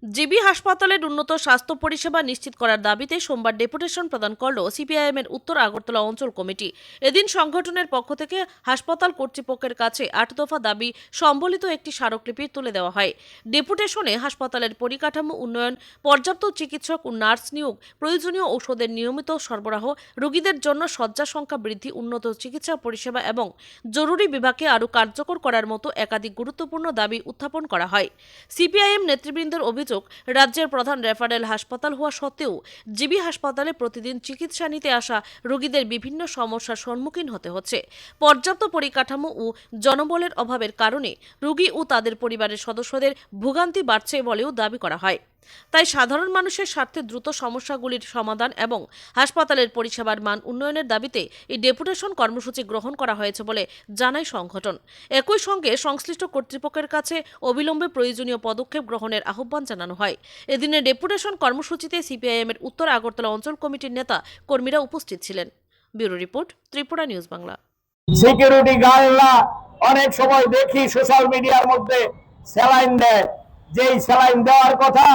GB হাসপাতালের উন্নত স্বাস্থ্য পরিষেবা নিশ্চিত করার দাবিতে সোমবার ডেপুটেশন প্রদান করল সিপিআইএম এর উত্তর আগরতলা অঞ্চল কমিটি। এদিন সংগঠনের পক্ষ থেকে হাসপাতাল কর্তৃপক্ষের কাছে ৮ দফা দাবি সম্বলিত একটি স্মারকলিপি তুলে দেওয়া হয়। ডেপুটেশনে হাসপাতালের পরিকাঠামো উন্নয়ন, পর্যাপ্ত চিকিৎসক ও নার্স নিয়োগ, প্রয়োজনীয় ঔষধের নিয়মিত সরবরাহ, রোগীদের জন্য শয্যা সংখ্যা বৃদ্ধি, উন্নত চিকিৎসা পরিষেবা এবং জরুরি বিভাগকে আরও কার্যকর করার মতো একাধিক গুরুত্বপূর্ণ দাবি উত্থাপন করা হয়। সিপিআইএম নেতৃবৃন্দের অভিযোগ, রাজ্যের প্রধান রেফারেল হাসপাতাল হওয়া সত্ত্বেও জিবি হাসপাতালে প্রতিদিন চিকিৎসা নিতে আসা রোগীদের বিভিন্ন সমস্যার সম্মুখীন হতে হচ্ছে। পর্যাপ্ত পরিকাঠামো ও জনবলের অভাবের কারণে রোগী ও তাদের পরিবারের সদস্যদের ভোগান্তি বাড়ছে বলেও দাবি করা হয়। তাই সাধারণ মানুষের স্বার্থে দ্রুত সমস্যাগুলির সমাধান এবং হাসপাতালের পরিষেবার মান উন্নয়নের দাবিতে এই ডেপুটেশন কর্মসূচি গ্রহণ করা হয়েছে বলে জানায় সংগঠন। একই সঙ্গে সংশ্লিষ্ট কর্তৃপক্ষের কাছে অবিলম্বে প্রয়োজনীয় পদক্ষেপ গ্রহণের আহ্বান জানানো হয়। এদিনের ডেপুটেশন কর্মসূচিতে সিপিআইএম এর উত্তর আগরতলা অঞ্চল কমিটির নেতা কর্মীরা উপস্থিত ছিলেন। Bureau report, Tripura news Bangla. Security গার্ডরা অনেক সময় দেখি সোশ্যাল মিডিয়ার মধ্যে স্যালাইন দেয়, যেই স্যালাইন দেওয়ার কথা